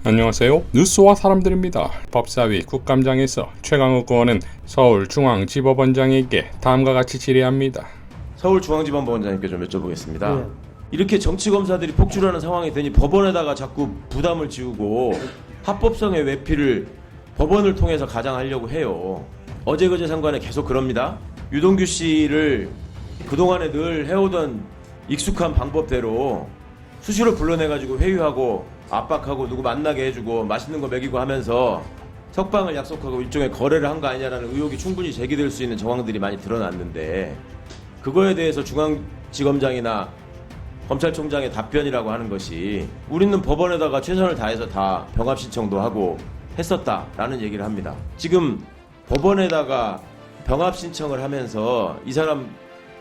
안녕하세요. 뉴스와 사람들입니다. 법사위 국감장에서 최강욱 의원은 서울중앙지법원장에게 다음과 같이 질의합니다. 서울중앙지법원장님께 좀 여쭤보겠습니다. 네. 이렇게 정치검사들이 폭주하는 상황이 되니 법원에다가 자꾸 부담을 지우고 합법성의 외피를 법원을 통해서 가장하려고 해요. 어제 그제 상관에 계속 그럽니다. 유동규 씨를 그동안에 늘 해오던 익숙한 방법대로 수시로 불러내가지고 회유하고 압박하고 누구 만나게 해주고 맛있는 거 먹이고 하면서 석방을 약속하고 일종의 거래를 한 거 아니냐라는 의혹이 충분히 제기될 수 있는 정황들이 많이 드러났는데, 그거에 대해서 중앙지검장이나 검찰총장의 답변이라고 하는 것이 우리는 법원에다가 최선을 다해서 다 병합 신청도 하고 했었다라는 얘기를 합니다. 지금 법원에다가 병합 신청을 하면서 이 사람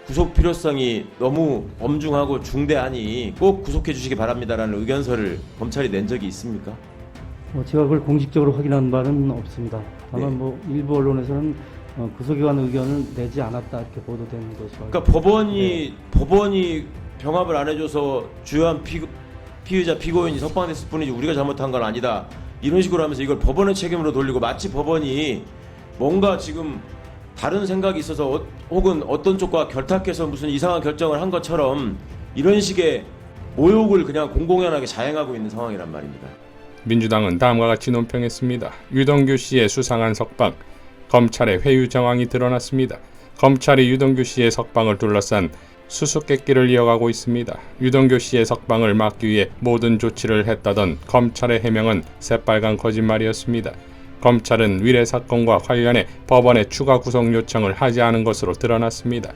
구속 필요성이 너무 엄중하고 중대하니 꼭 구속해 주시기 바랍니다라는 의견서를 검찰이 낸 적이 있습니까? 제가 그걸 공식적으로 확인한 바는 없습니다. 다만 네. 일부 언론에서는 구속에 관한 의견을 내지 않았다 이렇게 보도된 것으로. 그러니까 법원이 병합을 안 해줘서 주요한 피의자 피고인이 석방됐을 뿐이지 우리가 잘못한 건 아니다, 이런 식으로 하면서 이걸 법원의 책임으로 돌리고 마치 법원이 뭔가 지금 다른 생각이 있어서 혹은 어떤 쪽과 결탁해서 무슨 이상한 결정을 한 것처럼 이런 식의 모욕을 그냥 공공연하게 자행하고 있는 상황이란 말입니다. 민주당은 다음과 같이 논평했습니다. 유동규 씨의 수상한 석방, 검찰의 회유 정황이 드러났습니다. 검찰이 유동규 씨의 석방을 둘러싼 수수께끼를 이어가고 있습니다. 유동규 씨의 석방을 막기 위해 모든 조치를 했다던 검찰의 해명은 새빨간 거짓말이었습니다. 검찰은 위례 사건과 관련해 법원에 추가 구속 요청을 하지 않은 것으로 드러났습니다.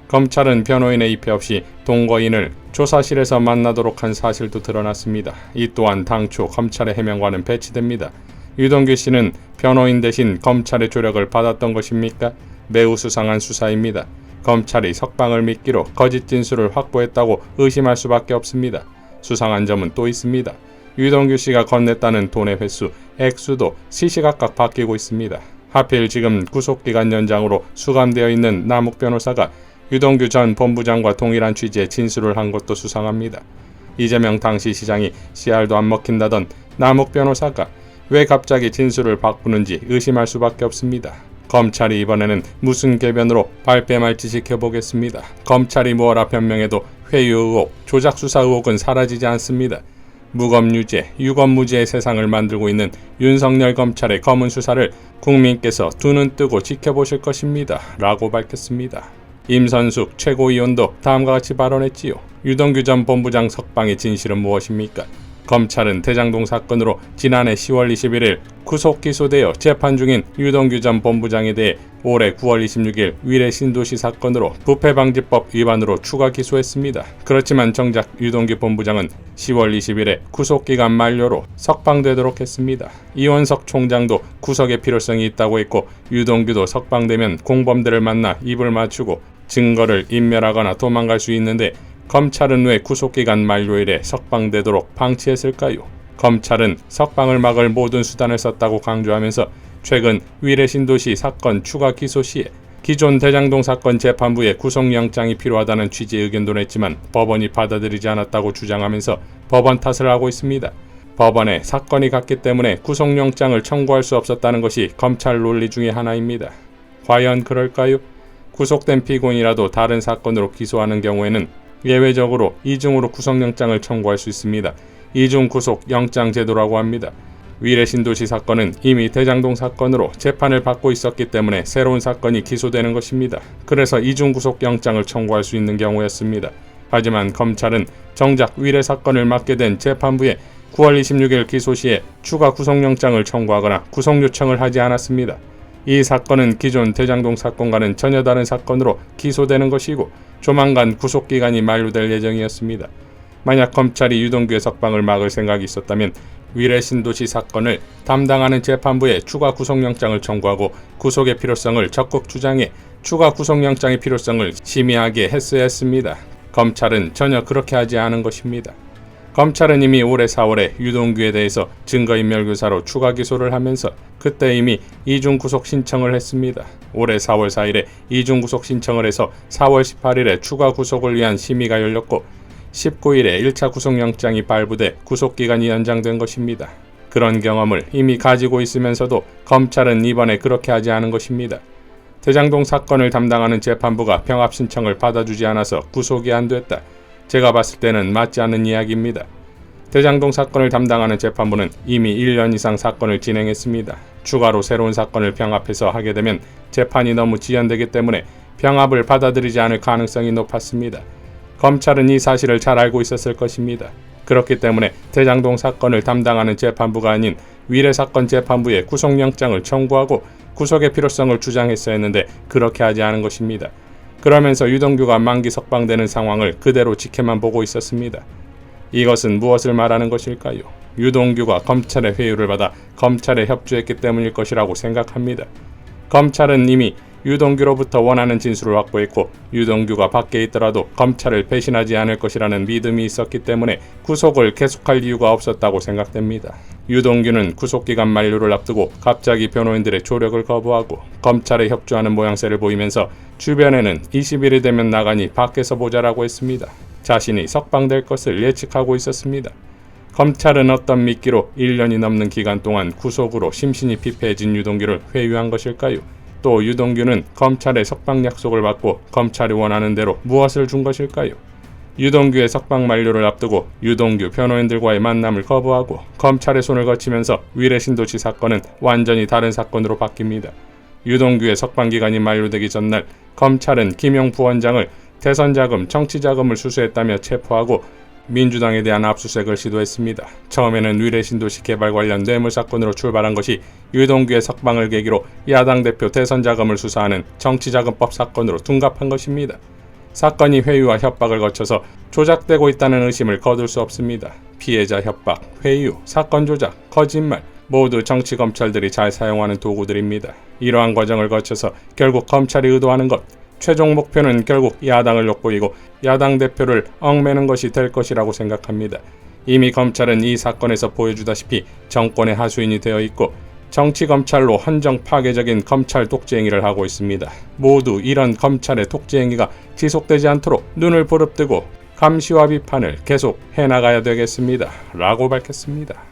검찰은 변호인의 입회 없이 동거인을 조사실에서 만나도록 한 사실도 드러났습니다. 이 또한 당초 검찰의 해명과는 배치됩니다. 유동규 씨는 변호인 대신 검찰의 조력을 받았던 것입니까? 매우 수상한 수사입니다. 검찰이 석방을 미끼로 거짓 진술을 확보했다고 의심할 수밖에 없습니다. 수상한 점은 또 있습니다. 유동규 씨가 건넸다는 돈의 횟수, 액수도 시시각각 바뀌고 있습니다. 하필 지금 구속기간 연장으로 수감되어 있는 남욱 변호사가 유동규 전 본부장과 동일한 취지의 진술을 한 것도 수상합니다. 이재명 당시 시장이 씨알도 안 먹힌다던 남욱 변호사가 왜 갑자기 진술을 바꾸는지 의심할 수밖에 없습니다. 검찰이 이번에는 무슨 궤변으로 발뺌할지 지켜보겠습니다. 검찰이 뭐라 변명해도 회유 의혹, 조작 수사 의혹은 사라지지 않습니다. 무검유죄, 유검무죄의 세상을 만들고 있는 윤석열 검찰의 검은 수사를 국민께서 두 눈 뜨고 지켜보실 것입니다. 라고 밝혔습니다. 임선숙 최고위원도 다음과 같이 발언했지요. 유동규 전 본부장 석방의 진실은 무엇입니까? 검찰은 대장동 사건으로 지난해 10월 21일 구속 기소되어 재판 중인 유동규 전 본부장에 대해 올해 9월 26일 위례 신도시 사건으로 부패방지법 위반으로 추가 기소했습니다. 그렇지만 정작 유동규 본부장은 10월 20일에 구속기간 만료로 석방되도록 했습니다. 이원석 총장도 구속의 필요성이 있다고 했고, 유동규도 석방되면 공범들을 만나 입을 맞추고 증거를 인멸하거나 도망갈 수 있는데 검찰은 왜 구속기간 만료일에 석방되도록 방치했을까요? 검찰은 석방을 막을 모든 수단을 썼다고 강조하면서 최근 위례 신도시 사건 추가 기소 시에 기존 대장동 사건 재판부에 구속영장이 필요하다는 취지의 의견도 냈지만 법원이 받아들이지 않았다고 주장하면서 법원 탓을 하고 있습니다. 법원에 사건이 갔기 때문에 구속영장을 청구할 수 없었다는 것이 검찰 논리 중의 하나입니다. 과연 그럴까요? 구속된 피고인이라도 다른 사건으로 기소하는 경우에는 예외적으로 이중으로 구속영장을 청구할 수 있습니다. 이중 구속 영장 제도라고 합니다. 위례 신도시 사건은 이미 대장동 사건으로 재판을 받고 있었기 때문에 새로운 사건이 기소되는 것입니다. 그래서 이중 구속 영장을 청구할 수 있는 경우였습니다. 하지만 검찰은 정작 위례 사건을 맡게 된 재판부에 9월 26일 기소 시에 추가 구속영장을 청구하거나 구속 요청을 하지 않았습니다. 이 사건은 기존 대장동 사건과는 전혀 다른 사건으로 기소되는 것이고 조만간 구속기간이 만료될 예정이었습니다. 만약 검찰이 유동규의 석방을 막을 생각이 있었다면 위례 신도시 사건을 담당하는 재판부에 추가 구속영장을 청구하고 구속의 필요성을 적극 주장해 추가 구속영장의 필요성을 심의하게 했어야 했습니다. 검찰은 전혀 그렇게 하지 않은 것입니다. 검찰은 이미 올해 4월에 유동규에 대해서 증거인멸교사로 추가 기소를 하면서 그때 이미 이중구속 신청을 했습니다. 올해 4월 4일에 이중구속 신청을 해서 4월 18일에 추가 구속을 위한 심의가 열렸고 19일에 1차 구속영장이 발부돼 구속기간이 연장된 것입니다. 그런 경험을 이미 가지고 있으면서도 검찰은 이번에 그렇게 하지 않은 것입니다. 대장동 사건을 담당하는 재판부가 병합 신청을 받아주지 않아서 구속이 안 됐다. 제가 봤을 때는 맞지 않는 이야기입니다. 대장동 사건을 담당하는 재판부는 이미 1년 이상 사건을 진행했습니다. 추가로 새로운 사건을 병합해서 하게 되면 재판이 너무 지연되기 때문에 병합을 받아들이지 않을 가능성이 높았습니다. 검찰은 이 사실을 잘 알고 있었을 것입니다. 그렇기 때문에 대장동 사건을 담당하는 재판부가 아닌 위례 사건 재판부에 구속영장을 청구하고 구속의 필요성을 주장했어야 했는데 그렇게 하지 않은 것입니다. 그러면서 유동규가 만기 석방되는 상황을 그대로 지켜만 보고 있었습니다. 이것은 무엇을 말하는 것일까요? 유동규가 검찰의 회유를 받아 검찰에 협조했기 때문일 것이라고 생각합니다. 검찰은 이미 유동규로부터 원하는 진술을 확보했고 유동규가 밖에 있더라도 검찰을 배신하지 않을 것이라는 믿음이 있었기 때문에 구속을 계속할 이유가 없었다고 생각됩니다. 유동규는 구속기간 만료를 앞두고 갑자기 변호인들의 조력을 거부하고 검찰에 협조하는 모양새를 보이면서 주변에는 20일이 되면 나가니 밖에서 보자라고 했습니다. 자신이 석방될 것을 예측하고 있었습니다. 검찰은 어떤 미끼로 1년이 넘는 기간 동안 구속으로 심신이 피폐해진 유동규를 회유한 것일까요? 또 유동규는 검찰의 석방 약속을 받고 검찰이 원하는 대로 무엇을 준 것일까요? 유동규의 석방 만료를 앞두고 유동규 변호인들과의 만남을 거부하고 검찰의 손을 거치면서 위례신도시 사건은 완전히 다른 사건으로 바뀝니다. 유동규의 석방기간이 만료되기 전날 검찰은 김용 부원장을 대선자금, 정치자금을 수수했다며 체포하고 민주당에 대한 압수수색을 시도했습니다. 처음에는 위례신도시 개발 관련 뇌물사건으로 출발한 것이 유동규의 석방을 계기로 야당 대표 대선자금을 수사하는 정치자금법 사건으로 둔갑한 것입니다. 사건이 회유와 협박을 거쳐서 조작되고 있다는 의심을 거둘 수 없습니다. 피해자 협박, 회유, 사건 조작, 거짓말 모두 정치검찰들이 잘 사용하는 도구들입니다. 이러한 과정을 거쳐서 결국 검찰이 의도하는 것, 최종 목표는 결국 야당을 욕보이고 야당 대표를 얽매는 것이 될 것이라고 생각합니다. 이미 검찰은 이 사건에서 보여주다시피 정권의 하수인이 되어 있고 정치검찰로 헌정 파괴적인 검찰 독재행위를 하고 있습니다. 모두 이런 검찰의 독재행위가 지속되지 않도록 눈을 부릅뜨고 감시와 비판을 계속 해나가야 되겠습니다. 라고 밝혔습니다.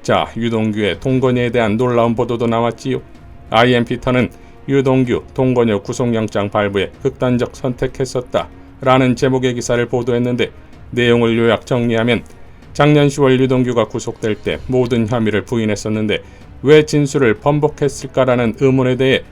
자, 유동규의 동건이에 대한 놀라운 보도도 나왔지요. IM피터는 유동규, 동건여 구속영장 발부에 극단적 선택했었다 라는 제목의 기사를 보도했는데 내용을 요약 정리하면 작년 10월 유동규가 구속될 때 모든 혐의를 부인했었는데 왜 진술을 번복했을까라는 의문에 대해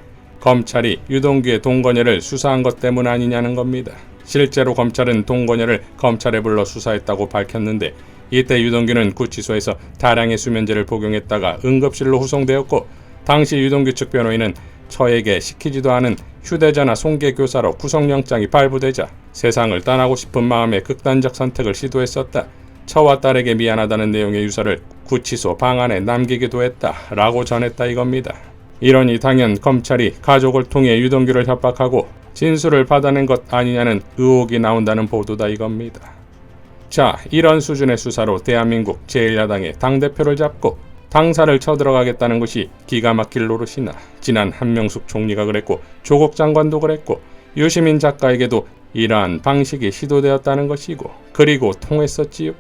검찰이 유동규의 동건여를 수사한 것 때문 아니냐는 겁니다. 실제로 검찰은 동건여를 검찰에 불러 수사했다고 밝혔는데 이때 유동규는 구치소에서 다량의 수면제를 복용했다가 응급실로 후송되었고 당시 유동규 측 변호인은 처에게 시키지도 않은 휴대전화 손괴 교사로 구속영장이 발부되자 세상을 떠나고 싶은 마음에 극단적 선택을 시도했었다. 처와 딸에게 미안하다는 내용의 유서를 구치소 방 안에 남기기도 했다 라고 전했다 이겁니다. 이러니 당연 검찰이 가족을 통해 유동규를 협박하고 진술을 받아낸 것 아니냐는 의혹이 나온다는 보도다 이겁니다. 자, 이런 수준의 수사로 대한민국 제1야당의 당대표를 잡고 당사를 쳐들어가겠다는 것이 기가 막힐 노릇이나 지난 한명숙 총리가 그랬고 조국 장관도 그랬고 유시민 작가에게도 이러한 방식이 시도되었다는 것이고 그리고 통했었지요.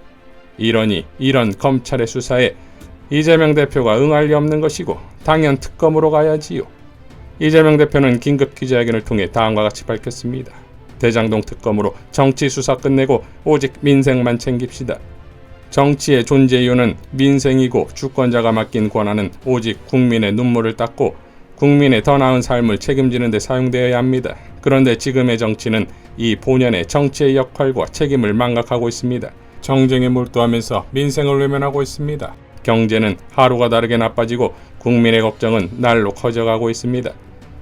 이러니 이런 검찰의 수사에 이재명 대표가 응할 리 없는 것이고 당연 특검으로 가야지요. 이재명 대표는 긴급 기자회견을 통해 다음과 같이 밝혔습니다. 대장동 특검으로 정치 수사 끝내고 오직 민생만 챙깁시다. 정치의 존재 이유는 민생이고 주권자가 맡긴 권한은 오직 국민의 눈물을 닦고 국민의 더 나은 삶을 책임지는 데 사용되어야 합니다. 그런데 지금의 정치는 이 본연의 정치의 역할과 책임을 망각하고 있습니다. 정쟁에 몰두하면서 민생을 외면하고 있습니다. 경제는 하루가 다르게 나빠지고 국민의 걱정은 날로 커져가고 있습니다.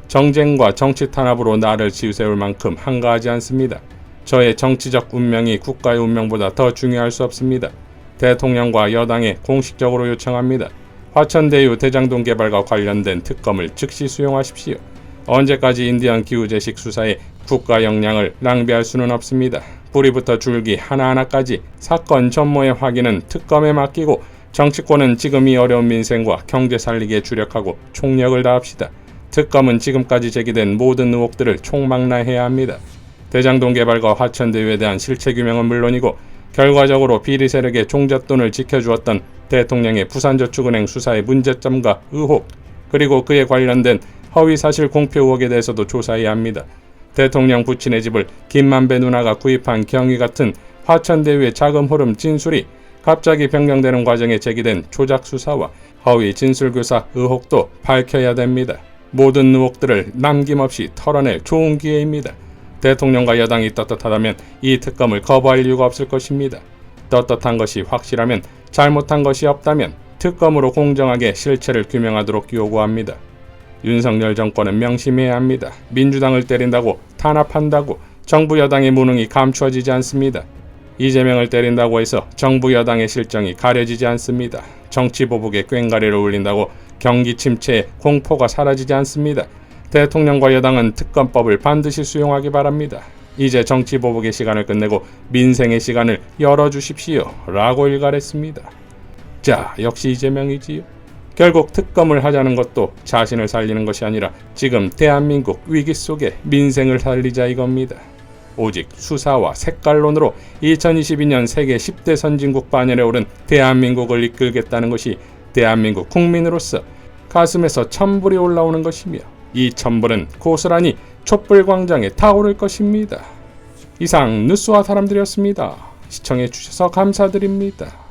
정쟁과 정치 탄압으로 나를 치우세울 만큼 한가하지 않습니다. 저의 정치적 운명이 국가의 운명보다 더 중요할 수 없습니다. 대통령과 여당에 공식적으로 요청합니다. 화천대유 대장동 개발과 관련된 특검을 즉시 수용하십시오. 언제까지 인디언 기후재식 수사에 국가 역량을 낭비할 수는 없습니다. 뿌리부터 줄기 하나하나까지 사건 전모의 확인은 특검에 맡기고 정치권은 지금 이 어려운 민생과 경제 살리기에 주력하고 총력을 다합시다. 특검은 지금까지 제기된 모든 의혹들을 총망라해야 합니다. 대장동 개발과 화천대유에 대한 실체 규명은 물론이고 결과적으로 비리 세력의 종잣돈을 지켜주었던 대통령의 부산저축은행 수사의 문제점과 의혹, 그리고 그에 관련된 허위사실 공표 의혹에 대해서도 조사해야 합니다. 대통령 부친의 집을 김만배 누나가 구입한 경위 같은 화천대유의 자금 흐름 진술이 갑자기 변경되는 과정에 제기된 조작 수사와 허위 진술교사 의혹도 밝혀야 됩니다. 모든 의혹들을 남김없이 털어낼 좋은 기회입니다. 대통령과 여당이 떳떳하다면 이 특검을 거부할 이유가 없을 것입니다. 떳떳한 것이 확실하면, 잘못한 것이 없다면 특검으로 공정하게 실체를 규명하도록 요구합니다. 윤석열 정권은 명심해야 합니다. 민주당을 때린다고, 탄압한다고 정부 여당의 무능이 감추어지지 않습니다. 이재명을 때린다고 해서 정부 여당의 실정이 가려지지 않습니다. 정치 보복에 꽹과리를 울린다고 경기 침체의 공포가 사라지지 않습니다. 대통령과 여당은 특검법을 반드시 수용하기 바랍니다. 이제 정치 보복의 시간을 끝내고 민생의 시간을 열어주십시오. 라고 일갈했습니다. 자, 역시 이재명이지요. 결국 특검을 하자는 것도 자신을 살리는 것이 아니라 지금 대한민국 위기 속에 민생을 살리자 이겁니다. 오직 수사와 색깔론으로 2022년 세계 10대 선진국 반열에 오른 대한민국을 이끌겠다는 것이 대한민국 국민으로서 가슴에서 천불이 올라오는 것이며, 이 천불은 고스란히 촛불광장에 타오를 것입니다. 이상 뉴스와 사람들이었습니다. 시청해 주셔서 감사드립니다.